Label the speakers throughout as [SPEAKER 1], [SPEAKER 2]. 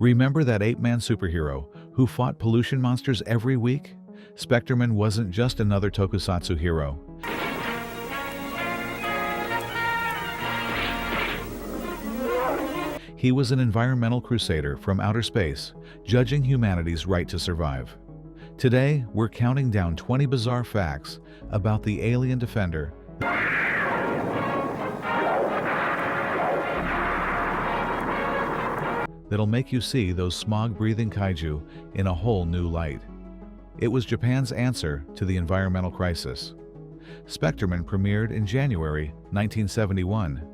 [SPEAKER 1] Remember that ape-man superhero who fought pollution monsters every week? Spectreman wasn't just another Tokusatsu hero. He was an environmental crusader from outer space, judging humanity's right to survive. Today, we're counting down 20 bizarre facts about the alien defender that'll make you see those smog-breathing kaiju in a whole new light. It was Japan's answer to the environmental crisis. Spectreman premiered in January 1971,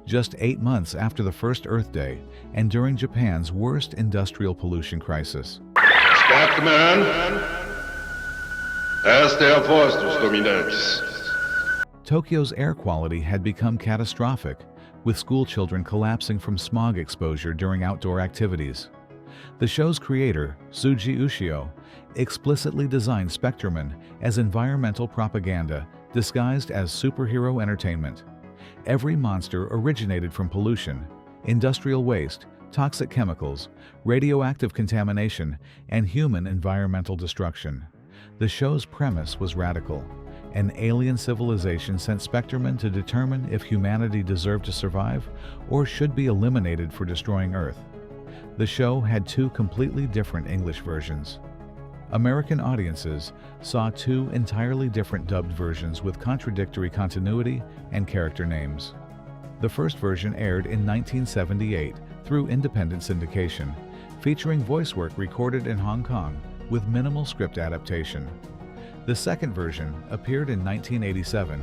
[SPEAKER 1] just 8 months after the first Earth Day and during Japan's worst industrial pollution crisis.
[SPEAKER 2] Spectreman, der Forstus Dominatus.
[SPEAKER 1] Tokyo's air quality had become catastrophic, with school children collapsing from smog exposure during outdoor activities. The show's creator, Tsuji Ushio, explicitly designed Spectreman as environmental propaganda disguised as superhero entertainment. Every monster originated from pollution, industrial waste, toxic chemicals, radioactive contamination, and human environmental destruction. The show's premise was radical. An alien civilization sent Spectreman to determine if humanity deserved to survive or should be eliminated for destroying Earth. The show had 2 completely different English versions. American audiences saw 2 entirely different dubbed versions with contradictory continuity and character names. The first version aired in 1978 through independent syndication, featuring voice work recorded in Hong Kong with minimal script adaptation. The second version appeared in 1987,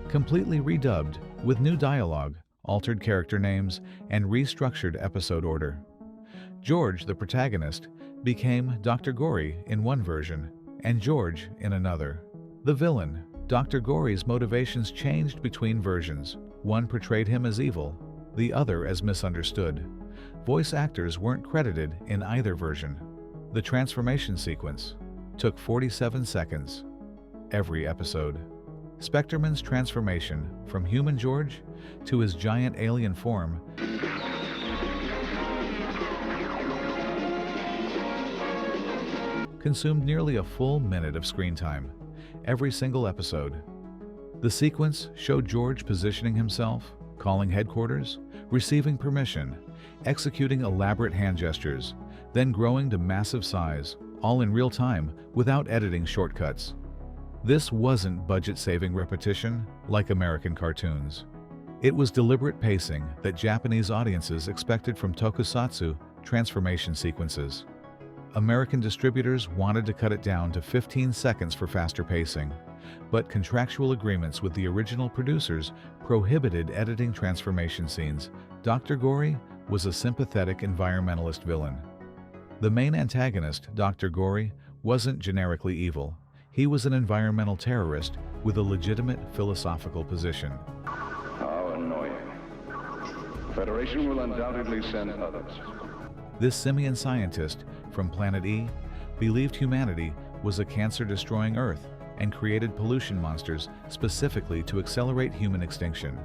[SPEAKER 1] completely redubbed with new dialogue, altered character names, and restructured episode order. George, the protagonist, became Dr. Gory in one version and George in another. The villain, Dr. Gory's motivations changed between versions. One portrayed him as evil, the other as misunderstood. Voice actors weren't credited in either version. The transformation sequence took 47 seconds every episode. Spectreman's transformation from human George to his giant alien form consumed nearly a full minute of screen time, every single episode. The sequence showed George positioning himself, calling headquarters, receiving permission, executing elaborate hand gestures, then growing to massive size, all in real time without editing shortcuts. This wasn't budget-saving repetition like American cartoons. It was deliberate pacing that Japanese audiences expected from Tokusatsu transformation sequences. American distributors wanted to cut it down to 15 seconds for faster pacing, but contractual agreements with the original producers prohibited editing transformation scenes. Dr. Gory was a sympathetic environmentalist villain. The main antagonist, Dr. Gory, wasn't generically evil. He was an environmental terrorist with a legitimate philosophical position.
[SPEAKER 2] How annoying. The Federation will undoubtedly send others.
[SPEAKER 1] This simian scientist from Planet E believed humanity was a cancer-destroying Earth and created pollution monsters specifically to accelerate human extinction.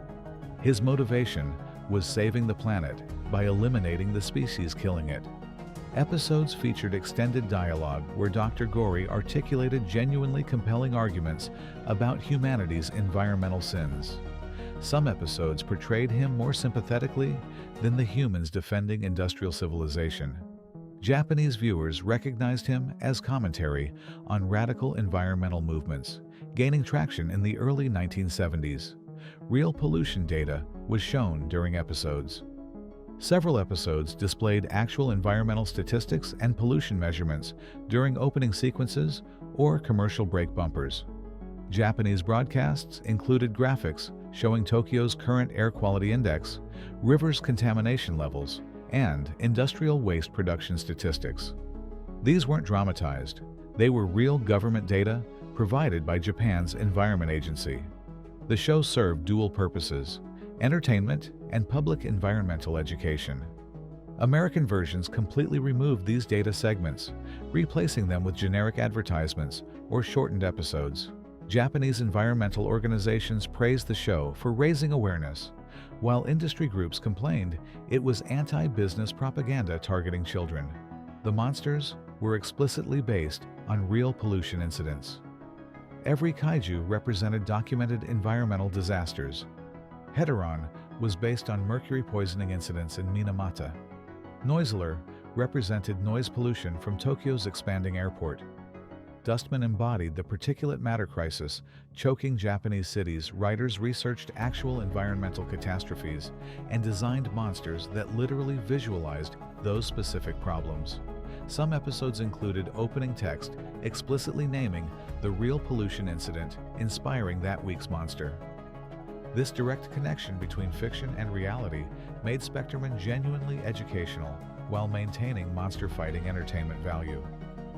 [SPEAKER 1] His motivation was saving the planet by eliminating the species killing it. Episodes featured extended dialogue where Dr. Gory articulated genuinely compelling arguments about humanity's environmental sins. Some episodes portrayed him more sympathetically than the humans defending industrial civilization. Japanese viewers recognized him as commentary on radical environmental movements, gaining traction in the early 1970s. Real pollution data was shown during episodes. Several episodes displayed actual environmental statistics and pollution measurements during opening sequences or commercial break bumpers. Japanese broadcasts included graphics showing Tokyo's current air quality index, rivers' contamination levels, and industrial waste production statistics. These weren't dramatized. They were real government data provided by Japan's Environment Agency. The show served dual purposes: entertainment and public environmental education. American versions completely removed these data segments, replacing them with generic advertisements or shortened episodes. Japanese environmental organizations praised the show for raising awareness, While industry groups complained, it was anti-business propaganda targeting children. The monsters were explicitly based on real pollution incidents. Every kaiju represented documented environmental disasters. Heteron was based on mercury poisoning incidents in Minamata. Noisler represented noise pollution from Tokyo's expanding airport. Dustman embodied the particulate matter crisis choking Japanese cities. Writers researched actual environmental catastrophes and designed monsters that literally visualized those specific problems. Some episodes included opening text explicitly naming the real pollution incident, inspiring that week's monster. This direct connection between fiction and reality made Spectreman genuinely educational while maintaining monster-fighting entertainment value.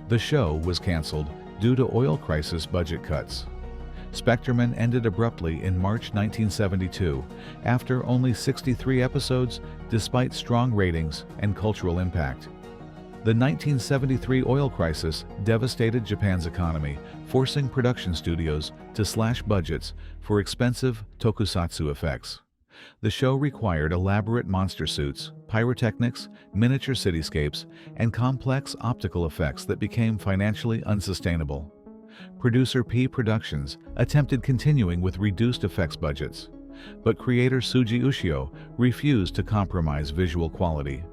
[SPEAKER 1] The show was canceled due to oil crisis budget cuts. Spectreman ended abruptly in March 1972 after only 63 episodes despite strong ratings and cultural impact. The 1973 oil crisis devastated Japan's economy, forcing production studios to slash budgets for expensive tokusatsu effects. The show required elaborate monster suits, pyrotechnics, miniature cityscapes, and complex optical effects that became financially unsustainable. Producer P Productions attempted continuing with reduced effects budgets, but creator Tsuji Ushio refused to compromise visual quality.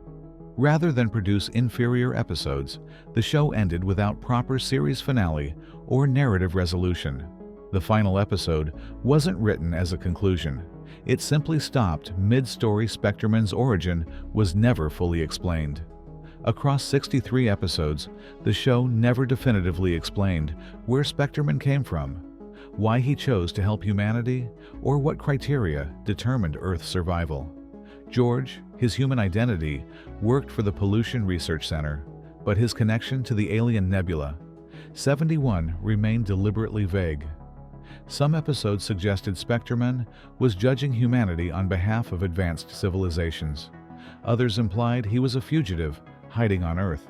[SPEAKER 1] Rather than produce inferior episodes, the show ended without proper series finale or narrative resolution. The final episode wasn't written as a conclusion. It simply stopped mid-story. Spectreman's origin was never fully explained. Across 63 episodes, the show never definitively explained where Spectreman came from, why he chose to help humanity, or what criteria determined Earth's survival. George, his human identity, worked for the Pollution Research Center, but his connection to the alien nebula, 71, remained deliberately vague. Some episodes suggested Spectreman was judging humanity on behalf of advanced civilizations. Others implied he was a fugitive, hiding on Earth.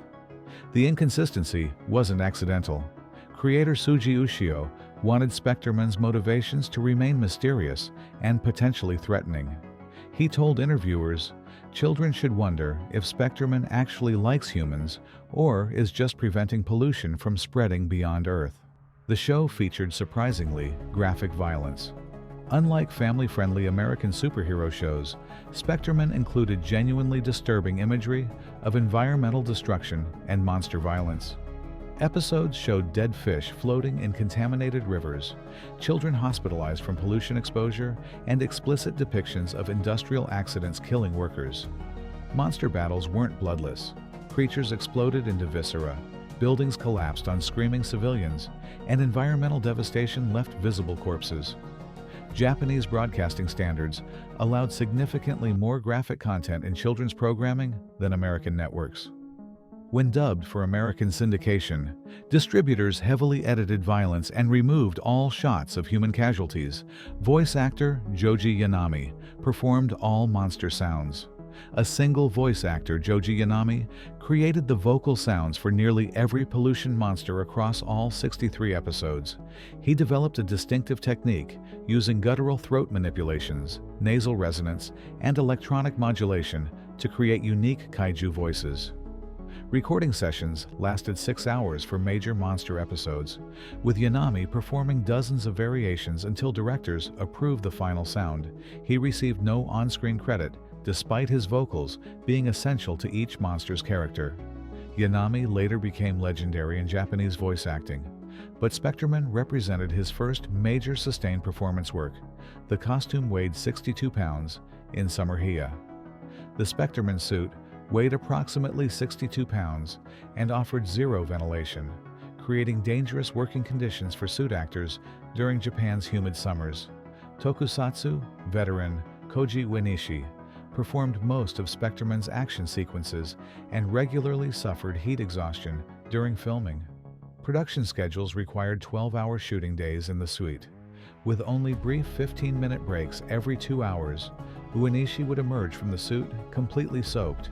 [SPEAKER 1] The inconsistency wasn't accidental. Creator Tsuji Ushio wanted Spectreman's motivations to remain mysterious and potentially threatening. He told interviewers, children should wonder if Spectreman actually likes humans or is just preventing pollution from spreading beyond Earth. The show featured surprisingly graphic violence. Unlike family-friendly American superhero shows, Spectreman included genuinely disturbing imagery of environmental destruction and monster violence. Episodes showed dead fish floating in contaminated rivers, children hospitalized from pollution exposure, and explicit depictions of industrial accidents killing workers. Monster battles weren't bloodless. Creatures exploded into viscera, buildings collapsed on screaming civilians, and environmental devastation left visible corpses. Japanese broadcasting standards allowed significantly more graphic content in children's programming than American networks. When dubbed for American syndication, distributors heavily edited violence and removed all shots of human casualties. Voice actor Joji Yanami performed all monster sounds. A single voice actor, Joji Yanami, created the vocal sounds for nearly every pollution monster across all 63 episodes. He developed a distinctive technique using guttural throat manipulations, nasal resonance, and electronic modulation to create unique kaiju voices. Recording sessions lasted 6 hours for major monster episodes, with Yanami performing dozens of variations until directors approved the final sound. He received no on-screen credit, despite his vocals being essential to each monster's character. Yanami later became legendary in Japanese voice acting, but Spectreman represented his first major sustained performance work. The costume weighed 62 pounds in Summerhia. The Spectreman suit weighed approximately 62 pounds and offered zero ventilation, creating dangerous working conditions for suit actors during Japan's humid summers. Tokusatsu veteran Koji Uenishi performed most of Spectreman's action sequences and regularly suffered heat exhaustion during filming. Production schedules required 12-hour shooting days in the suite. With only brief 15-minute breaks every 2 hours, Uenishi would emerge from the suit completely soaked,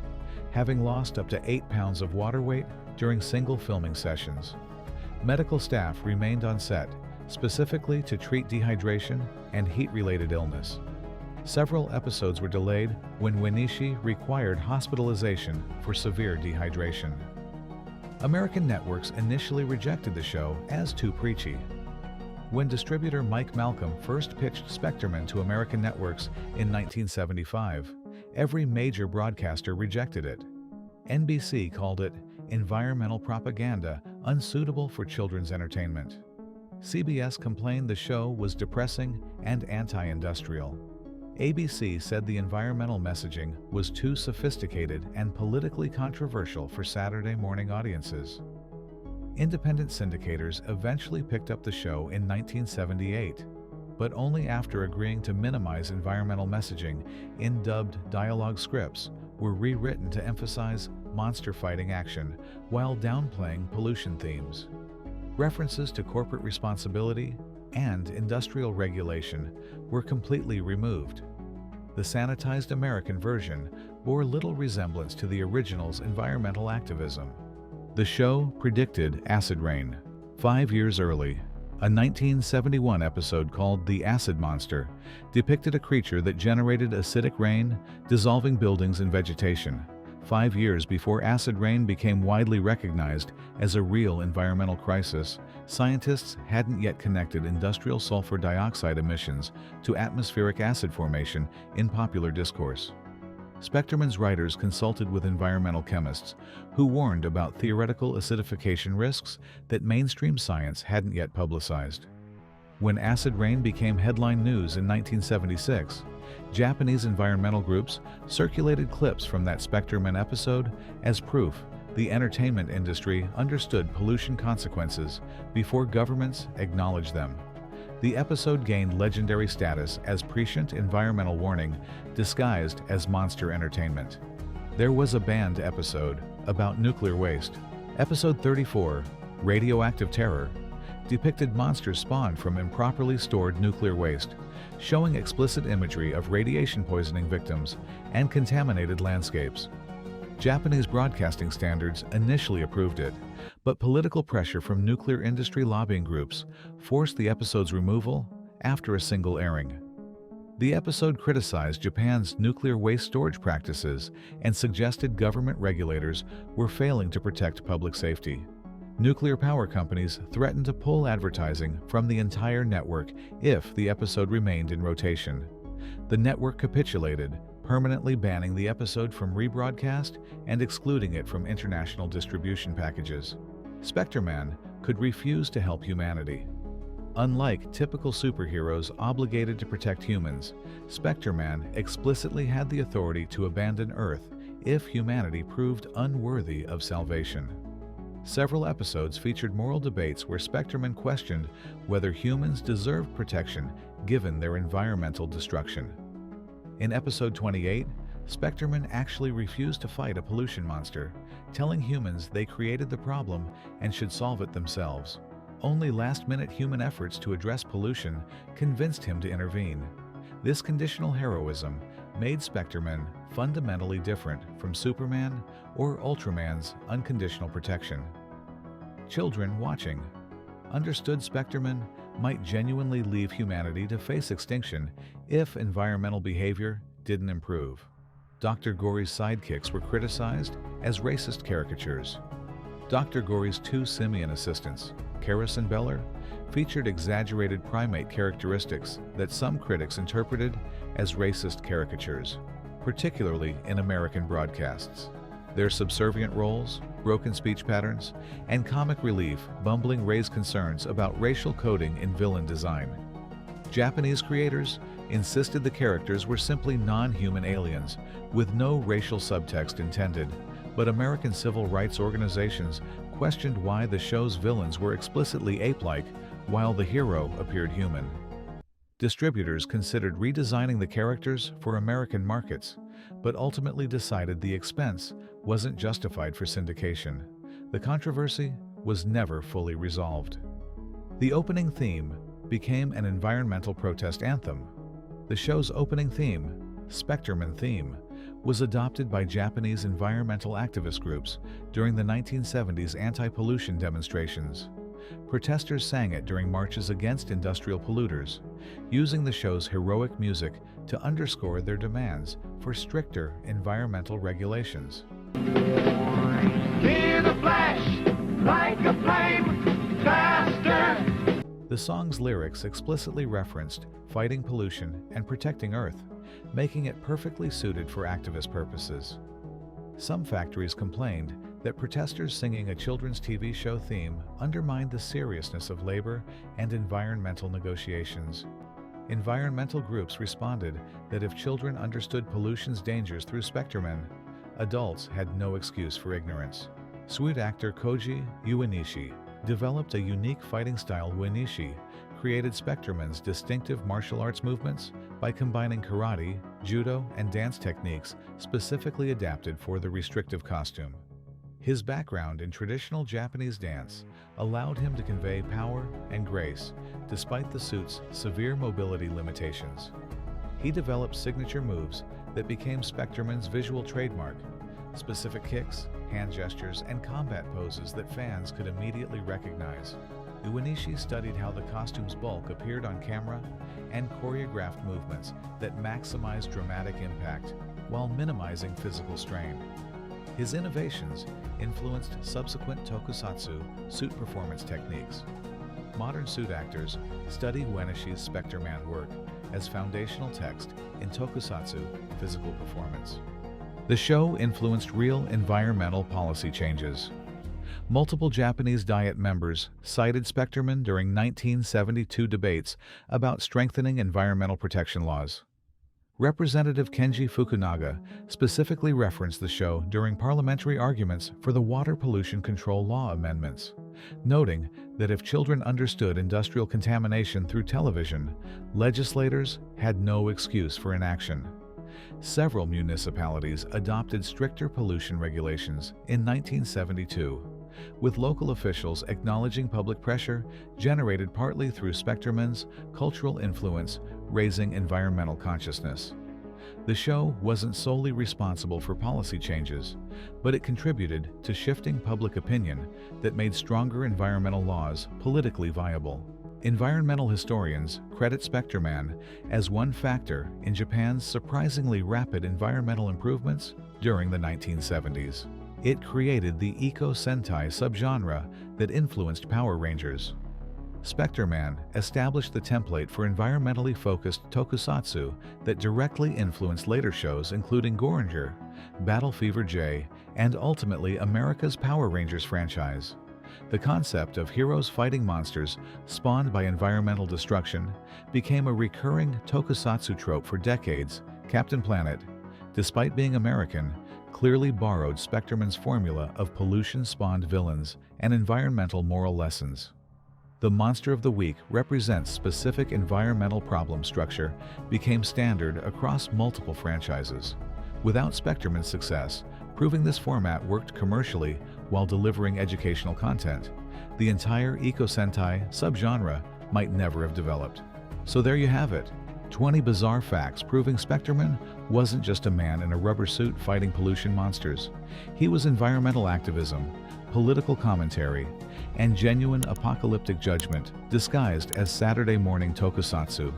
[SPEAKER 1] having lost up to 8 pounds of water weight during single filming sessions. Medical staff remained on set, specifically to treat dehydration and heat-related illness. Several episodes were delayed when Wenishi required hospitalization for severe dehydration. American networks initially rejected the show as too preachy. When distributor Mike Malcolm first pitched Spectreman to American networks in 1975, every major broadcaster rejected it. NBC called it environmental propaganda unsuitable for children's entertainment. CBS complained the show was depressing and anti-industrial. ABC said the environmental messaging was too sophisticated and politically controversial for Saturday morning audiences. Independent syndicators eventually picked up the show in 1978, but only after agreeing to minimize environmental messaging in dubbed dialogue scripts were rewritten to emphasize monster fighting action while downplaying pollution themes. References to corporate responsibility and industrial regulation were completely removed. The sanitized American version bore little resemblance to the original's environmental activism. The show predicted acid rain 5 years early. A 1971 episode called The Acid Monster depicted a creature that generated acidic rain, dissolving buildings and vegetation, 5 years before acid rain became widely recognized as a real environmental crisis. Scientists hadn't yet connected industrial sulfur dioxide emissions to atmospheric acid formation in popular discourse. Spectreman's writers consulted with environmental chemists who warned about theoretical acidification risks that mainstream science hadn't yet publicized. When acid rain became headline news in 1976, Japanese environmental groups circulated clips from that Spectreman episode as proof the entertainment industry understood pollution consequences before governments acknowledged them. The episode gained legendary status as prescient environmental warning disguised as monster entertainment. There was a banned episode about nuclear waste. Episode 34, Radioactive Terror, depicted monsters spawned from improperly stored nuclear waste, showing explicit imagery of radiation poisoning victims and contaminated landscapes. Japanese broadcasting standards initially approved it, but political pressure from nuclear industry lobbying groups forced the episode's removal after a single airing. The episode criticized Japan's nuclear waste storage practices and suggested government regulators were failing to protect public safety. Nuclear power companies threatened to pull advertising from the entire network if the episode remained in rotation. The network capitulated, permanently banning the episode from rebroadcast and excluding it from international distribution packages. Spectreman could refuse to help humanity. Unlike typical superheroes obligated to protect humans, Spectreman explicitly had the authority to abandon Earth if humanity proved unworthy of salvation. Several episodes featured moral debates where Spectreman questioned whether humans deserved protection given their environmental destruction. In episode 28, Spectreman actually refused to fight a pollution monster, telling humans they created the problem and should solve it themselves. Only last-minute human efforts to address pollution convinced him to intervene. This conditional heroism made Spectreman fundamentally different from Superman or Ultraman's unconditional protection. Children watching understood Spectreman might genuinely leave humanity to face extinction if environmental behavior didn't improve. Dr. Gory's sidekicks were criticized as racist caricatures. Dr. Gory's two simian assistants, Karis and Beller, featured exaggerated primate characteristics that some critics interpreted as racist caricatures, particularly in American broadcasts. Their subservient roles, broken speech patterns, and comic relief bumbling raised concerns about racial coding in villain design. Japanese creators insisted the characters were simply non-human aliens with no racial subtext intended, but American civil rights organizations questioned why the show's villains were explicitly ape-like while the hero appeared human. Distributors considered redesigning the characters for American markets, but ultimately decided the expense wasn't justified for syndication. The controversy was never fully resolved. The opening theme became an environmental protest anthem. The show's opening theme, Spectreman theme, was adopted by Japanese environmental activist groups during the 1970s anti-pollution demonstrations. Protesters sang it during marches against industrial polluters, using the show's heroic music to underscore their demands for stricter environmental regulations.
[SPEAKER 3] Hear the flash, like a flame, faster.
[SPEAKER 1] The song's lyrics explicitly referenced fighting pollution and protecting Earth, making it perfectly suited for activist purposes. Some factories complained that protesters singing a children's TV show theme undermined the seriousness of labor and environmental negotiations. Environmental groups responded that if children understood pollution's dangers through Spectreman, adults had no excuse for ignorance. Suit actor Koji Uenishi developed a unique fighting style. Uenishi created Spectreman's distinctive martial arts movements by combining karate, judo, and dance techniques specifically adapted for the restrictive costume. His background in traditional Japanese dance allowed him to convey power and grace despite the suit's severe mobility limitations. He developed signature moves that became Spectreman's visual trademark, specific kicks, hand gestures, and combat poses that fans could immediately recognize. Uenishi studied how the costume's bulk appeared on camera and choreographed movements that maximized dramatic impact while minimizing physical strain. His innovations influenced subsequent Tokusatsu suit performance techniques. Modern suit actors study Uenishi's Spectreman work as foundational text in Tokusatsu physical performance. The show influenced real environmental policy changes. Multiple Japanese Diet members cited Spectreman during 1972 debates about strengthening environmental protection laws. Representative Kenji Fukunaga specifically referenced the show during parliamentary arguments for the water pollution control law amendments, noting that if children understood industrial contamination through television, legislators had no excuse for inaction. Several municipalities adopted stricter pollution regulations in 1972, with local officials acknowledging public pressure generated partly through Spectreman's cultural influence, raising environmental consciousness. The show wasn't solely responsible for policy changes, but it contributed to shifting public opinion that made stronger environmental laws politically viable. Environmental historians credit Spectreman as one factor in Japan's surprisingly rapid environmental improvements during the 1970s. It created the Eco-Sentai subgenre that influenced Power Rangers. Spectreman established the template for environmentally focused tokusatsu that directly influenced later shows including Goranger, Battle Fever J, and ultimately America's Power Rangers franchise. The concept of heroes fighting monsters spawned by environmental destruction became a recurring tokusatsu trope for decades. Captain Planet, despite being American, clearly borrowed Spectreman's formula of pollution-spawned villains and environmental moral lessons. The Monster of the Week represents specific environmental problem structure became standard across multiple franchises, without Spectreman's success, proving this format worked commercially while delivering educational content. The entire Eco-Sentai subgenre might never have developed. So there you have it, 20 bizarre facts proving Spectreman wasn't just a man in a rubber suit fighting pollution monsters. He was environmental activism, political commentary, and genuine apocalyptic judgment disguised as Saturday morning tokusatsu.